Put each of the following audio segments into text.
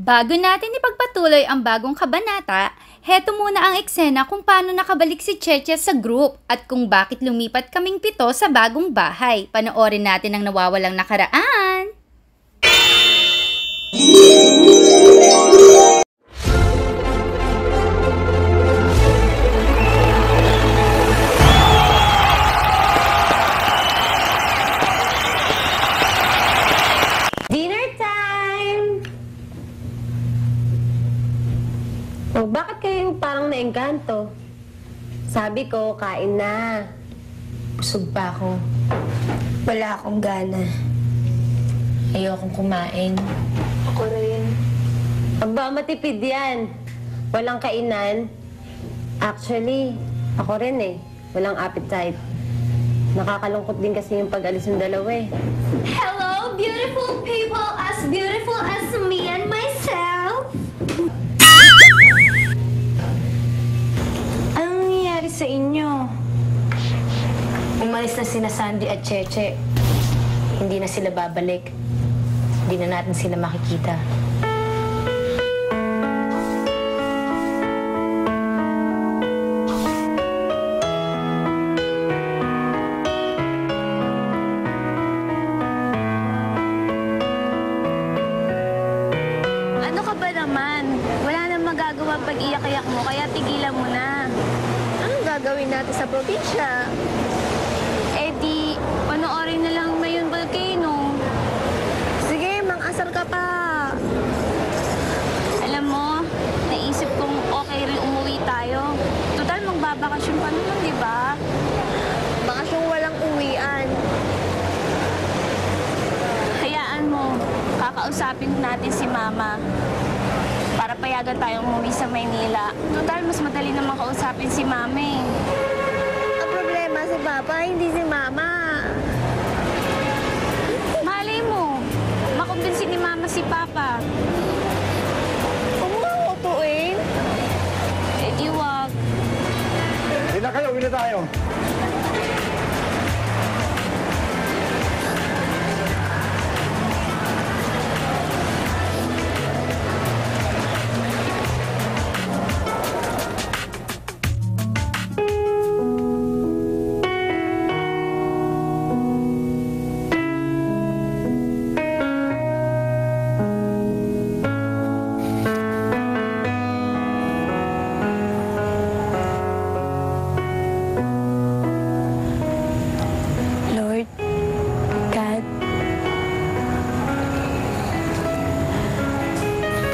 Bago natin ipagpatuloy ang bagong kabanata, heto muna ang eksena kung paano nakabalik si Cheche sa group at kung bakit lumipat kaming 7 sa bagong bahay. Panoorin natin ang nawawalang nakaraan. Dinner time! Oh, bakit kayo parang naengkanto? Sabi ko, kain na. Busog pa ako. Wala akong gana. Ayokong kumain. Ako rin. Aba, matipid yan. Walang kainan. Actually, ako rin eh. Walang appetite. Nakakalungkot din kasi yung pag-alis ng dalawa eh. Hello, beautiful people, as beautiful as me and myself. Anong nangyayari sa inyo? Umalis na sina Sandy at Cheche. Hindi na sila babalik. Hindi na natin sila makikita. Ano ka ba naman? Wala nang magagawa pag iyak-iyak mo, kaya tigilan mo na. Anong gagawin natin sa probinsya? Eh di, panoorin na lang Mayon Volcano. Sige, mang-asar ka pa. Alam mo, naisip kong okay rin umuwi tayo. Total, magbabakasyon pa naman, di ba? Bakasyong walang uwian. Hayaan mo, kakausapin natin si Mama. Para payagan tayong umuwi sa Maynila. Total, mas madali naman kausapin si Mama eh. Ang problema si Papa, hindi si Mama. Malay mo, makumbinsi ni Mama si Papa. Huwag mo kang utuin. Eh di wag. Hindi na kayo, uwi na tayo. Lord, God,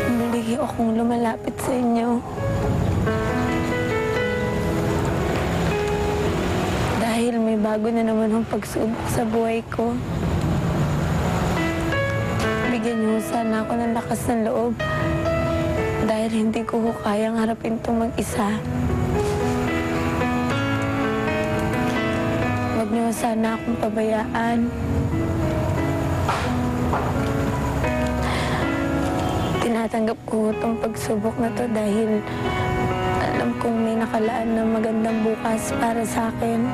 muli akong lumalapit sa inyo. Dahil may bago na naman ang pagsubok sa buhay ko. Bigyan niyo sana ako ng lakas ng loob. Dahil hindi ko kayang harapin itong mag-isa. Huwag niyo sana akong pabayaan. Tinatanggap ko itong pagsubok na to dahil alam kong may nakalaan na magandang bukas para sa akin.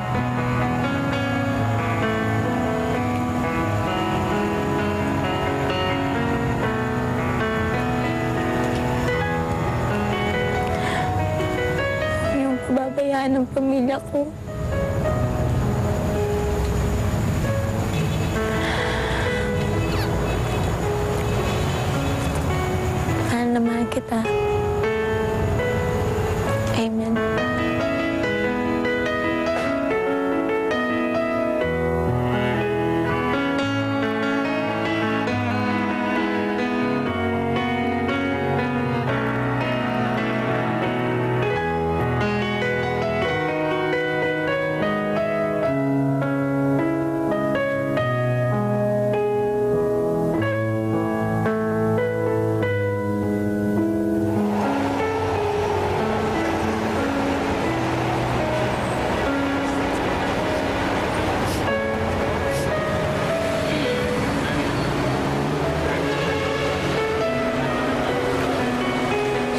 Huwag niyong pababayaan ng pamilya ko. Mahal na mahal kita. Amen.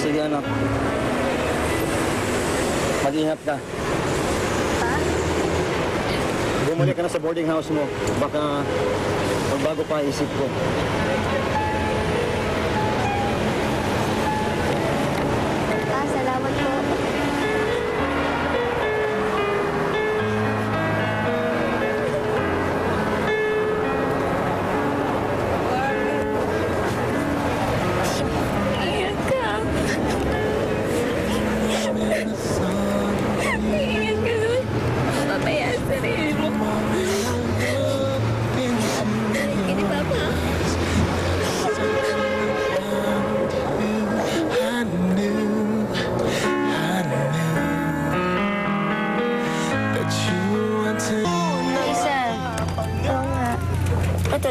Sige anak. Mag-ingat ka. Bumalik ka na sa boarding house mo. Baka magbago pa isip ko.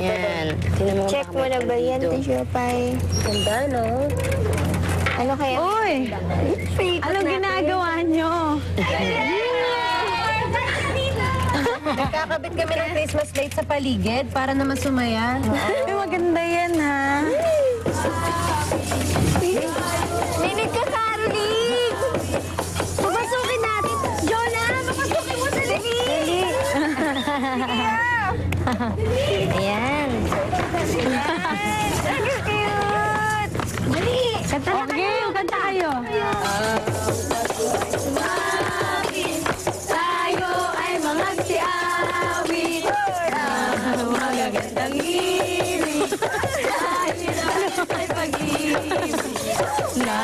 Yan. Check mo na ba yan, Tisha Pai? Ganda, no? Ano kaya? Uy! Anong ginagawa nyo? Nagkakabit kami ng Christmas light sa paligid para naman sumaya. Uy, maganda yan, ha? Linig ka, Caroline! Papasukin natin! Jonah, papasukin mo sa linig! Ayan. Ang cute! Dali! Kanta na Okay, kanta kayo. Tayo ay mga siawit magagandang ibig dahil ay pag-ibig na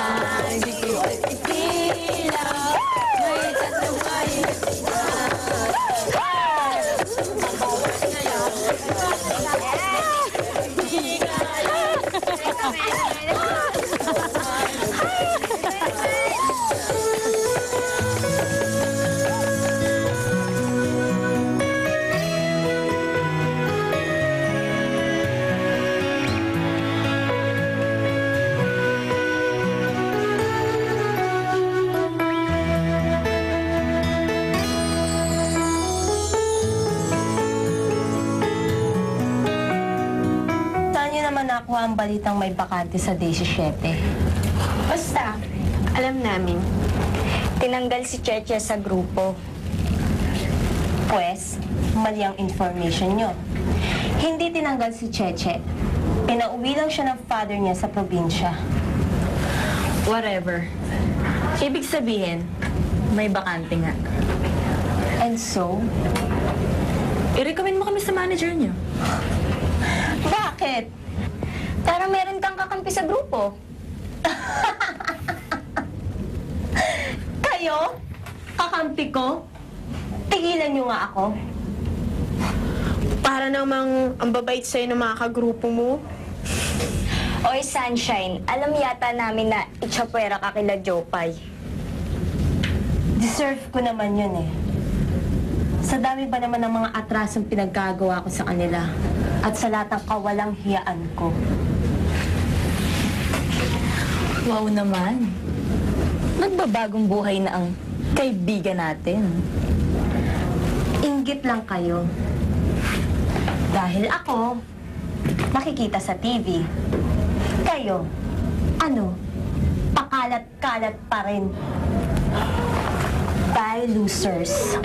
hindi ko ay ipilaw may tataway Saan niyo naman nakuha ang balitang may bakante sa 17? Basta, alam namin, tinanggal si Cheche sa grupo. Pwes, mali ang information nyo. Hindi tinanggal si Cheche. Pinauwi lang siya ng father niya sa probinsya. Whatever. Ibig sabihin, may bakante nga. And so, I-recommend mo kami sa manager niyo. bakit? Para meron kang kakampi sa grupo. Kayo? Kakampi ko? Tigilan niyo nga ako. Para namang ang babait sa'yo ng mga kagrupo mo. Oy, Sunshine, alam yata namin na itchapwera ka kila Jopay. Deserve ko naman yun eh. Sa dami ba naman ng mga atrasong pinaggagawa ko sa kanila at sa lahat ng kawalang hiyaan ko. Wow naman. Nagbabagong buhay na ang kaibigan natin. Inggit lang kayo. Dahil ako, nakikita sa TV. Kayo, ano, pakalat-kalat pa rin. Bye, losers.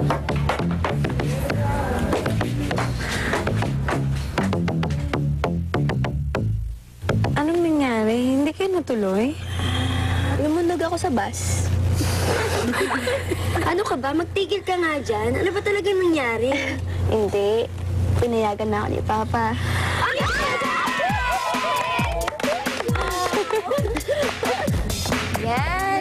Anong nangyari? Hindi kayo natuloy? Lumundag ako sa bus. Ano ka ba? Magtigil ka nga dyan. Ano ba talaga nangyari? Hindi. Pinayagan na ako ni Papa. Yan!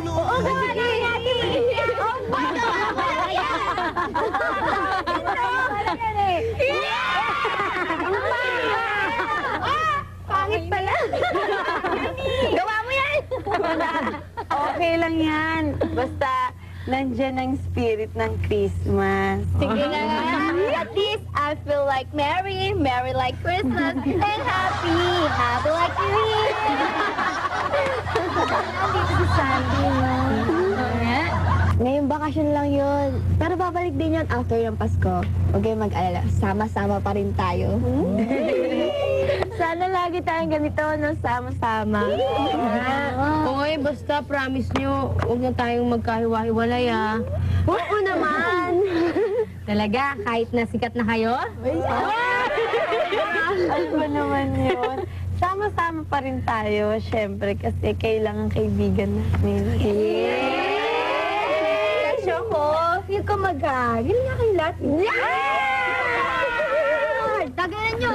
Oo, gawa na natin! Pangit pala! Gawa mo yan! Okay lang yan. Basta, nandyan ang spirit ng Christmas. Sige na nga. At least I feel like merry, merry like Christmas, and happy, happy like me. Nandito si Sandy, no? Ngayong bakasyon lang yun. Pero babalik din yun after yung Pasko. Huwag kayong mag-alala. Sama-sama pa rin tayo. Sana lagi tayong ganito, no? Sama-sama. Oy, basta promise nyo, huwag na tayong magkahiwa-hiwalay ah. Oo naman. Talaga, kahit na sikat na kayo? Ano ba naman yun? Sama-sama pa rin tayo, syempre, kasi kailangan kaibigan namin. Choco, feel ko mag-agil nga kayo lahat. Tagalan nyo!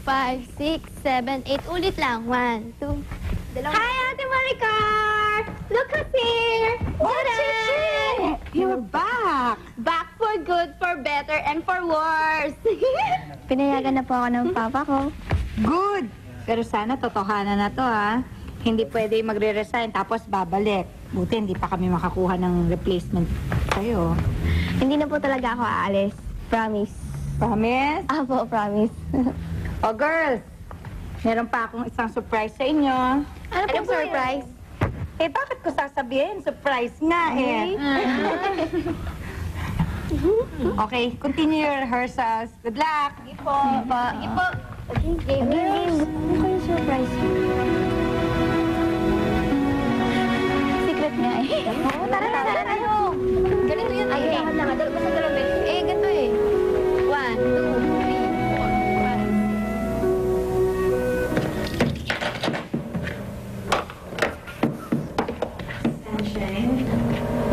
5, 6, 7, 8. Ulit lang. 1, 2. Hi, Ate Maricar! Look who's here! Oh, you're back! Back for good, for better, and for worse. Pinayagan na po ako ng papa ko. Good! Pero sana totohanan na to, ha? Hindi pwede magre-resign tapos babalik. Buti hindi pa kami makakuha ng replacement kayo. Hindi na po talaga ako aalis. Promise. Promise? Apo, promise. Oh, girls! Meron pa akong isang surprise sa inyo. Ano pong surprise? Eh, bakit ko sasabihin? Surprise nga, eh. Okay, continue your rehearsals. Good luck! Sige po. Sige po. Okay, game. Ano ko yung surprise? Secret nga eh. Oo, tara. Ano? Ganito yun. Ay, dapat lang. Dalawa sa dalawin. Eh, ganito eh. 1, 2, 3, 4, 5.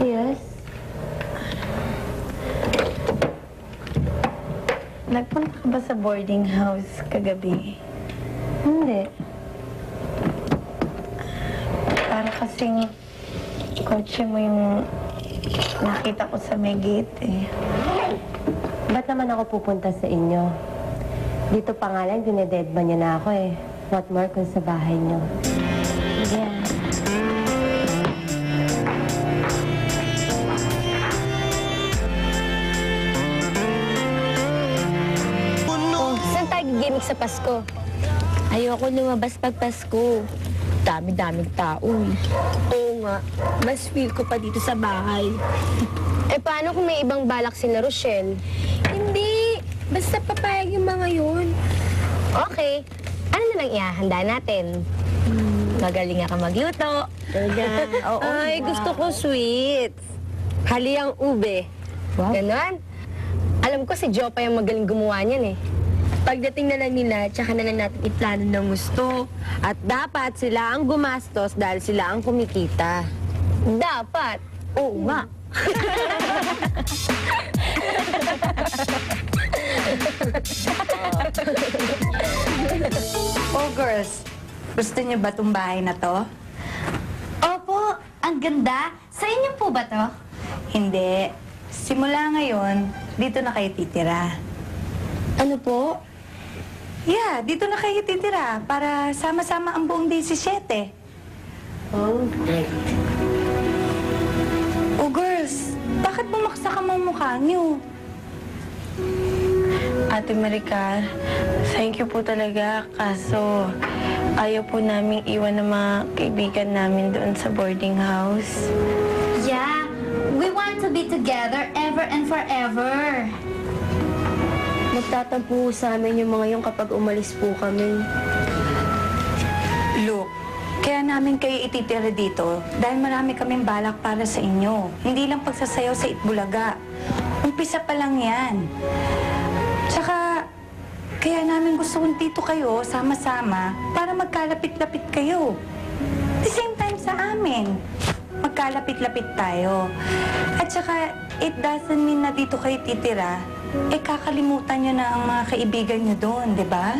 Yes? Nagpunta ka ba sa boarding house kagabi? Hindi. Para kasing kotse mo yung nakita ko sa may gate eh. Ba't naman ako pupunta sa inyo? Dito pa nga lang, dinededma niyo na ako eh. What more kung sa bahay niyo? Yeah. Saan tayo gigimik sa Pasko? Ayoko lumabas pag Pasko. Dami-daming tao eh. Oo nga. Mas feel ko pa dito sa bahay. Eh, paano kung may ibang balak sila, Rochelle? Hindi. Basta papayag yung mga yun. Okay. Ano na lang ihahanda natin? Magaling nga ka magluto. Oo. Ay, gusto ko sweets. Haliang ube. Wow. Ganon? Alam ko si Jopa yung magaling gumawa niyan eh. Pagdating na lang nila, tsaka na lang natin iplano ng gusto. At dapat sila ang gumastos dahil sila ang kumikita. Dapat. Oo nga. Oh, girls. Gusto niyo ba itong bahay na to? Opo, ang ganda. Sa inyo po ba to? Hindi. Simula ngayon, dito na kayo titira. Ano po? Yeah, dito na kayo titira para sama-sama ang buong 17. Oh, great. Oh, girls, bakit bumaksak ang mga mukha niyo? Ate Maricar, thank you po talaga. Kaso, ayaw po namin iwan ng mga kaibigan namin doon sa boarding house. Yeah, we want to be together ever and forever. Magtatampo sa amin yung mga yung kapag umalis po kami. Look, kaya namin kayo ititira dito dahil marami kaming balak para sa inyo. Hindi lang pagsasayaw sa Itbulaga. Umpisa pa lang yan. Tsaka, kaya namin gusto kong dito kayo, sama-sama, para magkalapit-lapit kayo. At the same time sa amin, magkalapit-lapit tayo. At tsaka, it doesn't mean na dito kayo titira, eh kakalimutan nyo na ang mga kaibigan nyo doon, di ba?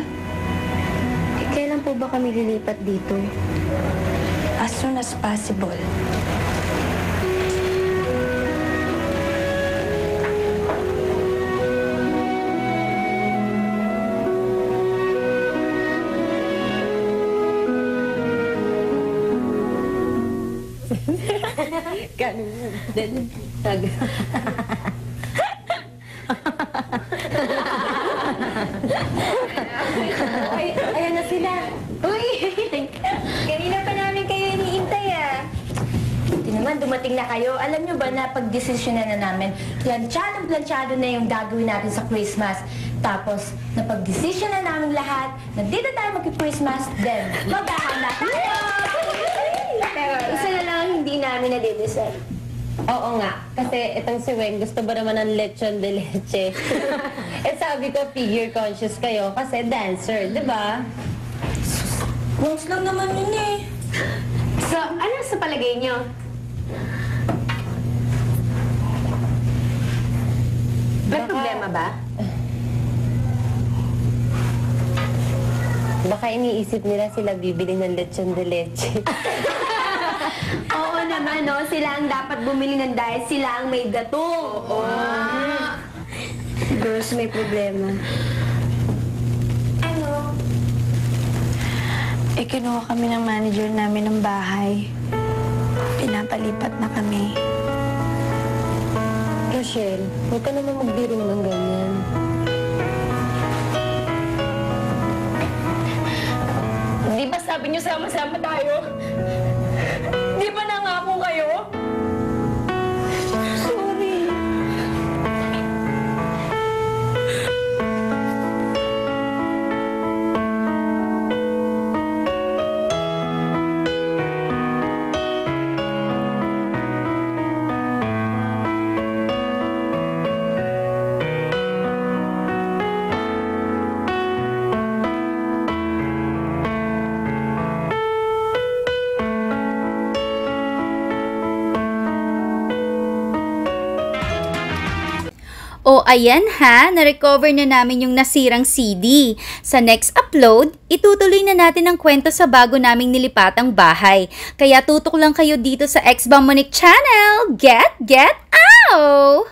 Kailan po ba kami lilipat dito? As soon as possible. Ayan na sila. Uy! Kanina pa namin kayo iniintay ah. Buti naman, dumating na kayo. Alam nyo ba na pag-desisyonan na namin, planchado na yung gagawin natin sa Christmas. Tapos, napag-desisyon na namin lahat na dito tayo mag-Christmas, then maghahanda tayo! Pero isa na lang ang hindi namin na-decide. Oo nga, kasi itong si Weng gusto ba naman ng lechon de leche? Eh sabi ko, figure conscious kayo kasi dancer, di ba? Once lang naman yun eh. So, ano sa palagay nyo? May problema ba? Baka iniisip nila sila bibili ng lechon de leche. Oo naman, no? Sila ang dapat bumili ng dahil sila ang may gato. Oo. Girls, may problema. Kinuha kami ng manager namin ng bahay. Pinapalipat na kami. Rochelle, huwag ka naman magbiro ng ganyan. Di ba sabi niyo sama-sama tayo? Di ba nangako kayo? Sorry. O ayan ha, na-recover na namin yung nasirang CD. Sa next upload, itutuloy na natin ang kwento sa bago naming nilipatang bahay. Kaya tutok lang kayo dito sa X-Bomb Monique Channel. Get out!